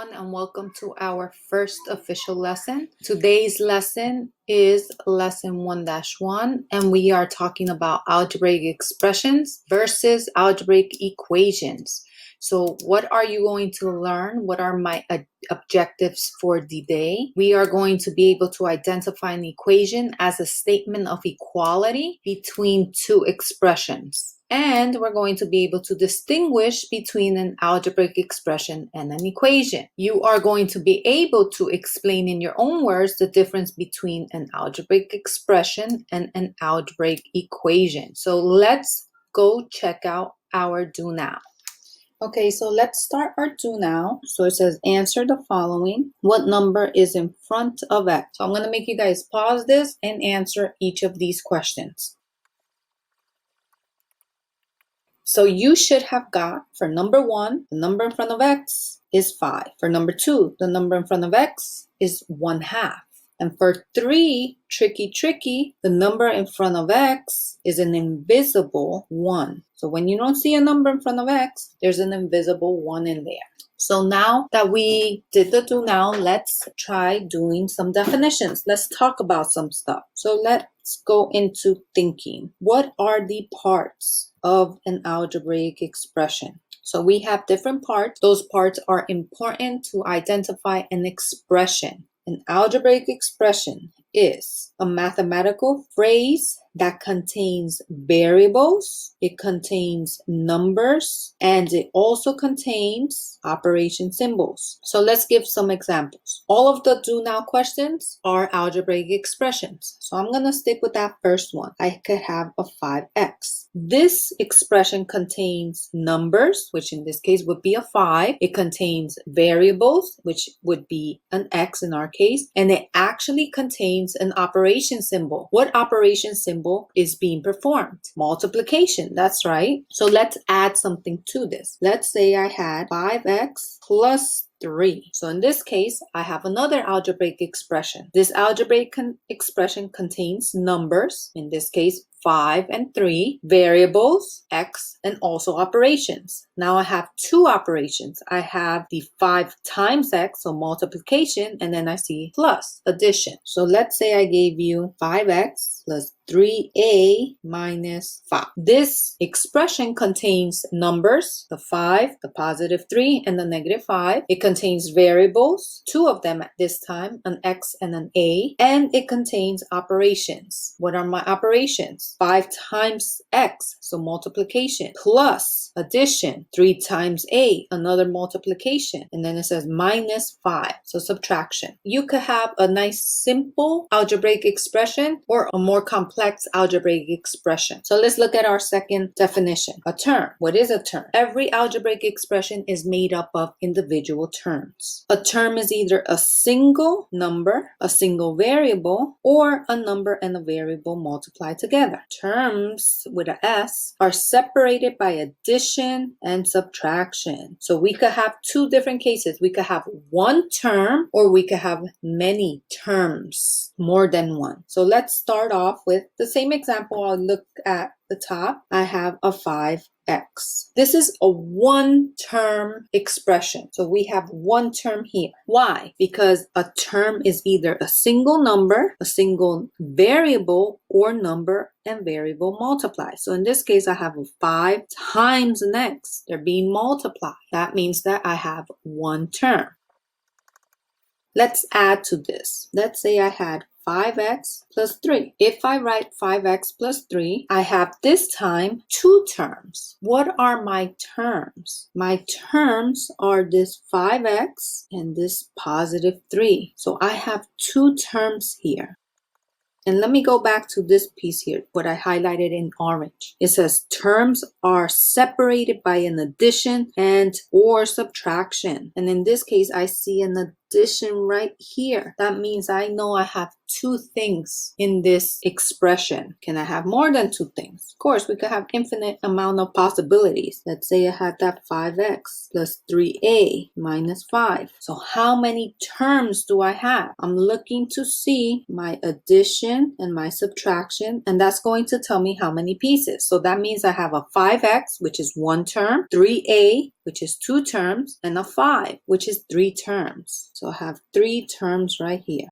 everyone, and welcome to our first official lesson. Today's lesson is lesson 1-1, and we are talking about algebraic expressions versus algebraic equations. So what are you going to learn? What are my objectives for the day? We are going to be able to identify an equation as a statement of equality between two expressions. And we're going to be able to distinguish between an algebraic expression and an equation. You are going to be able to explain in your own words the difference between an algebraic expression and an algebraic equation. So let's go check out our do now. Okay, so let's start our do now. So it says answer the following. What number is in front of X? So I'm going to make you guys pause this and answer each of these questions. So you should have got, for number 1, the number in front of X is 5. For number 2, the number in front of X is 1/2. And for 3, tricky, the number in front of X is an invisible 1. So when you don't see a number in front of X, there's an invisible 1 in there. So now that we did the do now, let's try doing some definitions. Let's talk about some stuff. So let's go into thinking. What are the parts of an algebraic expression? So we have different parts. Those parts are important to identify an expression. An algebraic expression is a mathematical phrase that contains variables, it contains numbers, and it also contains operation symbols. So let's give some examples. All of the do now questions are algebraic expressions. So I'm going to stick with that first one. I could have a 5x. This expression contains numbers, which in this case would be a 5. It contains variables, which would be an x in our case, and it actually contains an operation symbol. What operation symbol is being performed? Multiplication, that's right. So let's add something to this. Let's say I had 5x plus 3. So in this case, I have another algebraic expression. This algebraic expression contains numbers, in this case 5 and 3, variables, x, and also operations. Now I have two operations. I have the 5 times x, so multiplication, and then I see plus, addition. So let's say I gave you 5x plus 3a minus 5. This expression contains numbers, the 5, the positive 3, and the negative 5. It contains variables, 2 of them at this time, an x and an a, and it contains operations. What are my operations? 5 times x, so multiplication, plus addition, 3 times a, another multiplication, and then it says minus 5, so subtraction. You could have a nice simple algebraic expression or a more complex algebraic expression. So let's look at our second definition. A term. What is a term? Every algebraic expression is made up of individual terms. A term is either a single number, a single variable, or a number and a variable multiplied together. Terms with an S are separated by addition and subtraction. So we could have two different cases. We could have one term or we could have many terms, more than one. So let's start off with the same example. I'll look at the top. I have a 5x. This is a one-term expression. So we have one term here. Why? Because a term is either a single number, a single variable, or number and variable multiplied. So in this case, I have a 5 times an x. They're being multiplied. That means that I have one term. Let's add to this. Let's say I had 5x plus 3. If I write 5x plus 3, I have this time two terms. What are my terms? My terms are this 5x and this positive 3. So I have two terms here. And let me go back to this piece here, what I highlighted in orange. It says terms are separated by an addition and or subtraction. And in this case, I see an addition right here. That means I know I have two things in this expression. Can I have more than two things? Of course, we could have infinite amount of possibilities. Let's say I had that 5x plus 3a minus 5. So how many terms do I have? I'm looking to see my addition and my subtraction, and that's going to tell me how many pieces. So that means I have a 5x, which is one term, 3a, which is two terms, and a 5, which is three terms. So I have three terms right here.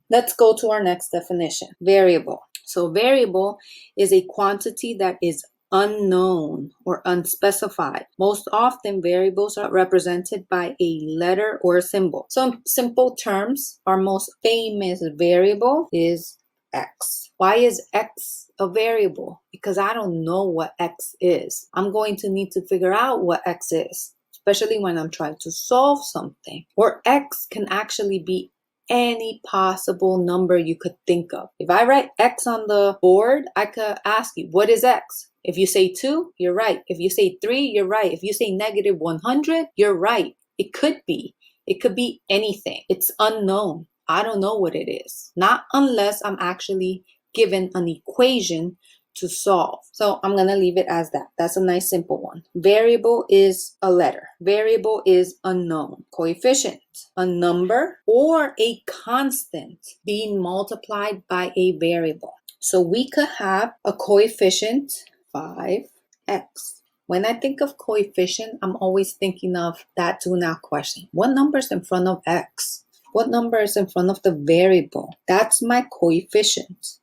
Let's go to our next definition, variable. So variable is a quantity that is unknown or unspecified. Most often, variables are represented by a letter or a symbol. Some simple terms, our most famous variable is x. Why is x a variable? Because I don't know what x is. I'm going to need to figure out what x is, especially when I'm trying to solve something. Or x can actually be any possible number you could think of. If I write x on the board, I could ask you, what is x? If you say 2, you're right. If you say 3, you're right. If you say negative 100, you're right. It could be. It could be anything. It's unknown. I don't know what it is. Not unless I'm actually given an equation to solve. So I'm going to leave it as that. That's a nice simple one. Variable is a letter. Variable is unknown. Coefficient, a number or a constant being multiplied by a variable. So we could have a coefficient 5x. When I think of coefficient, I'm always thinking of that do not question. What number is in front of x? What number is in front of the variable? That's my coefficient.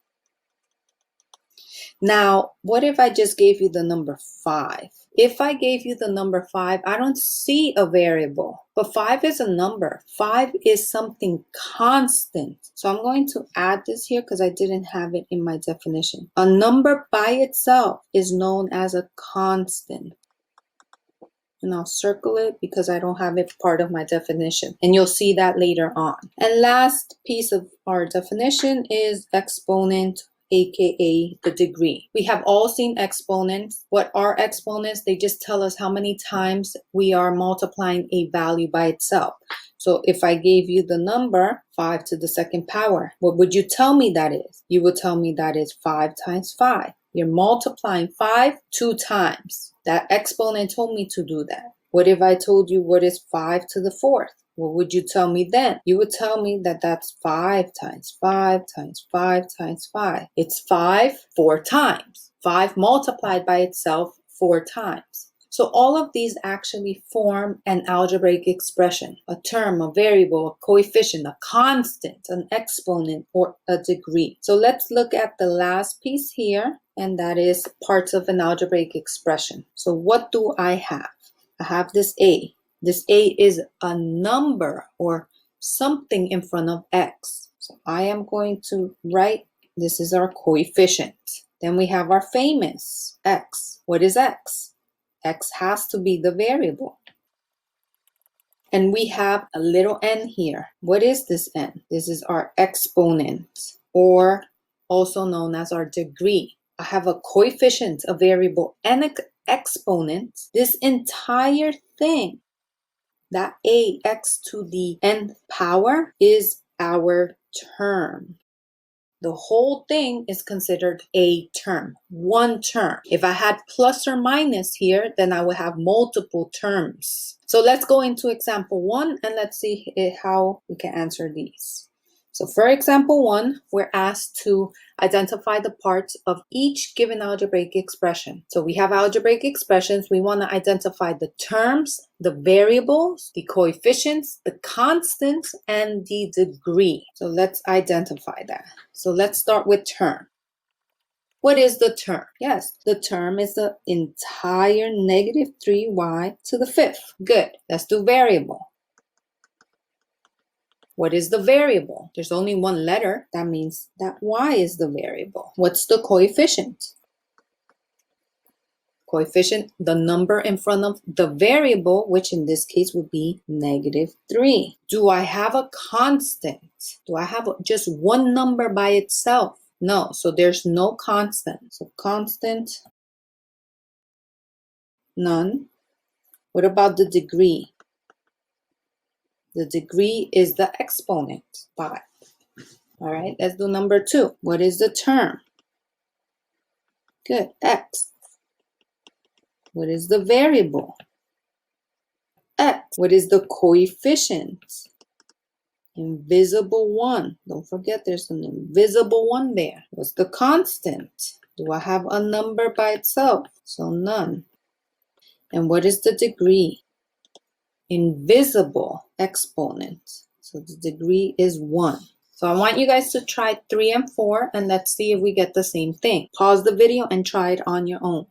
Now, what if I just gave you the number 5? If I gave you the number 5, I don't see a variable. But 5 is a number. 5 is something constant. So I'm going to add this here because I didn't have it in my definition. A number by itself is known as a constant. And I'll circle it because I don't have it part of my definition. And you'll see that later on. And last piece of our definition is exponent, aka the degree. We have all seen exponents. What are exponents? They just tell us how many times we are multiplying a value by itself. So if I gave you the number 5 to the second power, what would you tell me that is? You would tell me that is 5 times 5. You're multiplying 5 2 times. That exponent told me to do that. What if I told you what is 5 to the fourth? What would you tell me then? You would tell me that that's 5 times 5 times 5 times 5. It's 5 4 times. 5 multiplied by itself 4 times. So all of these actually form an algebraic expression, a term, a variable, a coefficient, a constant, an exponent, or a degree. So let's look at the last piece here, and that is parts of an algebraic expression. So what do I have? I have this a. This a is a number or something in front of x. So I am going to write, this is our coefficient. Then we have our famous x. What is x? X has to be the variable. And we have a little n here. What is this n? This is our exponent, or also known as our degree. I have a coefficient, a variable, and an exponent. This entire thing, that ax to the nth power, is our term. The whole thing is considered a term, one term. If I had plus or minus here, then I would have multiple terms. So let's go into example 1 and let's see how we can answer these. So for example 1, we're asked to identify the parts of each given algebraic expression. So we have algebraic expressions. We want to identify the terms, the variables, the coefficients, the constants, and the degree. So let's identify that. So let's start with term. What is the term? Yes, the term is the entire negative 3y to the fifth. Good. Let's do variable. What is the variable? There's only one letter. That means that y is the variable. What's the coefficient? Coefficient, the number in front of the variable, which in this case would be negative 3. Do I have a constant? Do I have just one number by itself? No, so there's no constant. So constant, none. What about the degree? The degree is the exponent, 5. All right, let's do number 2. What is the term? Good, x. What is the variable? X. What is the coefficient? Invisible 1. Don't forget there's an invisible 1 there. What's the constant? Do I have a number by itself? So none. And what is the degree? Invisible exponent. So the degree is 1. So I want you guys to try 3 and 4 and let's see if we get the same thing. Pause the video and try it on your own.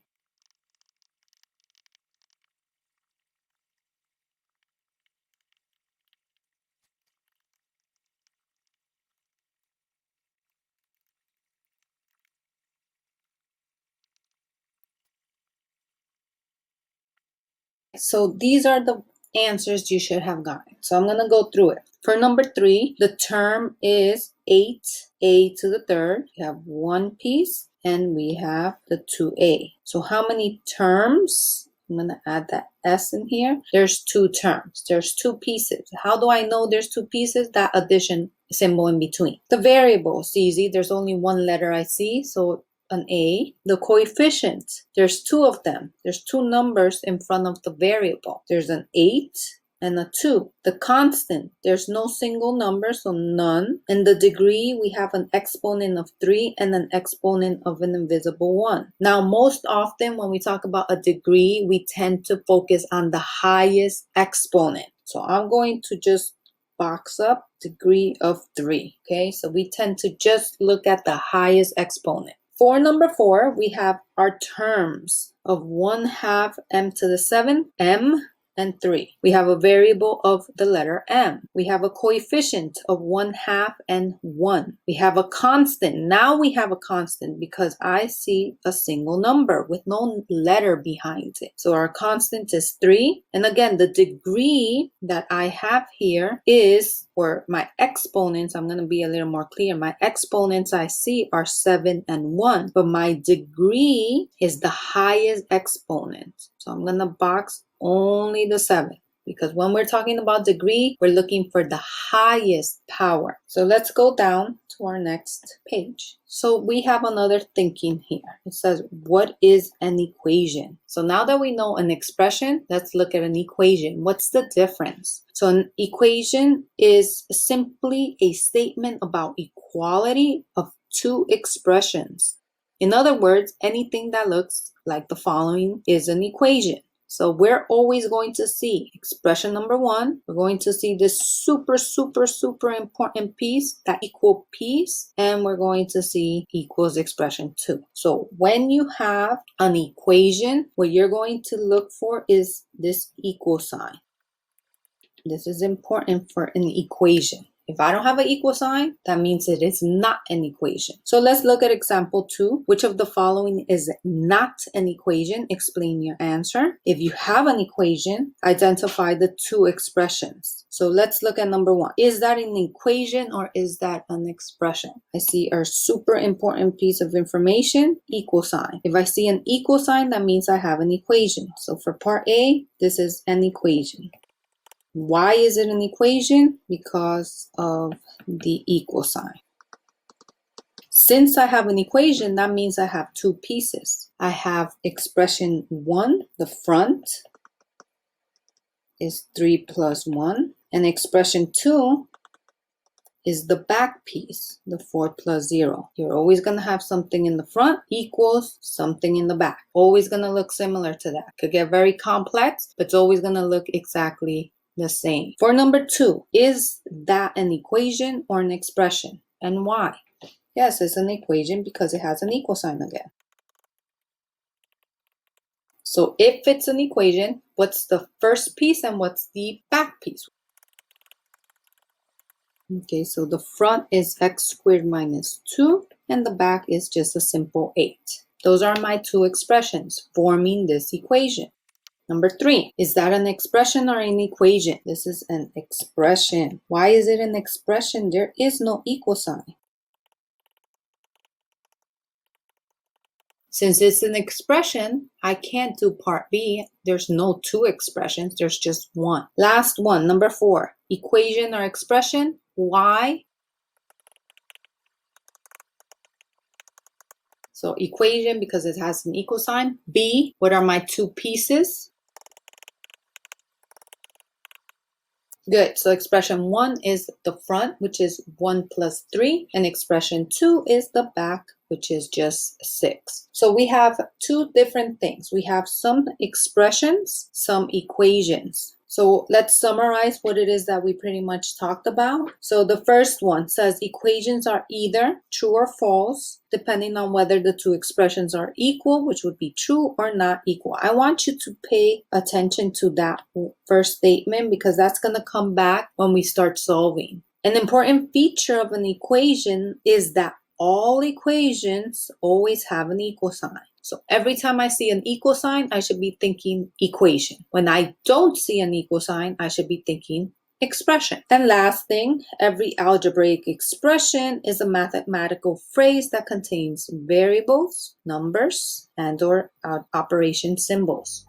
So these are the answers you should have gotten. So I'm going to go through it. For number 3, the term is 8a to the third. We have one piece and we have the 2a. So how many terms? I'm going to add that s in here. There's 2 terms. There's 2 pieces. How do I know there's 2 pieces? That addition symbol in between. The variable is easy. There's only one letter I see. So an A. The coefficient, there's 2 of them. There's 2 numbers in front of the variable. There's an 8 and a 2. The constant, there's no single number, so none. And the degree, we have an exponent of 3 and an exponent of an invisible 1. Now, most often when we talk about a degree, we tend to focus on the highest exponent. So I'm going to just box up degree of 3. Okay, so we tend to just look at the highest exponent. For number 4, we have our terms of 1/2 m to the 7th, m, and 3. We have a variable of the letter m. We have a coefficient of 1/2 and 1. We have a constant. Now we have a constant because I see a single number with no letter behind it. So our constant is 3. And again, the degree that I have here is, or my exponents, I'm going to be a little more clear. My exponents I see are 7 and 1. But my degree is the highest exponent. So I'm going to box only the 7, because when we're talking about degree, we're looking for the highest power. So let's go down to our next page. So we have another thinking here. It says, what is an equation? So now that we know an expression, let's look at an equation. What's the difference? So an equation is simply a statement about equality of 2 expressions. In other words, anything that looks like the following is an equation. So we're always going to see expression number 1. We're going to see this super important piece, that equal piece, and we're going to see equals expression 2. So when you have an equation, what you're going to look for is this equal sign. This is important for an equation. If I don't have an equal sign, that means it is not an equation. So let's look at example 2. Which of the following is not an equation? Explain your answer. If you have an equation, identify the 2 expressions. So let's look at number 1. Is that an equation or is that an expression? I see a super important piece of information, equal sign. If I see an equal sign, that means I have an equation. So for part A, this is an equation. Why is it an equation? Because of the equal sign. Since I have an equation, that means I have 2 pieces. I have expression 1, the front is 3 plus 1, and expression 2 is the back piece, the 4 plus 0. You're always going to have something in the front equals something in the back. Always going to look similar to that. Could get very complex, but it's always going to look exactly the same. For number 2, is that an equation or an expression? And why? Yes, it's an equation because it has an equal sign again. So if it's an equation, what's the first piece and what's the back piece? Okay, so the front is x squared minus 2 and the back is just a simple 8. Those are my 2 expressions forming this equation. Number 3, is that an expression or an equation? This is an expression. Why is it an expression? There is no equal sign. Since it's an expression, I can't do part B. There's no two expressions, there's just one. Last one, number 4. Equation or expression, y. So equation because it has an equal sign. B, what are my two pieces? Good. So expression 1 is the front, which is 1 plus 3. And expression 2 is the back, which is just 6. So we have two different things. We have some expressions, some equations. So let's summarize what it is that we pretty much talked about. So the first one says equations are either true or false, depending on whether the two expressions are equal, which would be true or not equal. I want you to pay attention to that first statement because that's going to come back when we start solving. An important feature of an equation is that all equations always have an equal sign. So every time I see an equal sign, I should be thinking equation. When I don't see an equal sign, I should be thinking expression. And last thing, every algebraic expression is a mathematical phrase that contains variables, numbers, and/or operation symbols.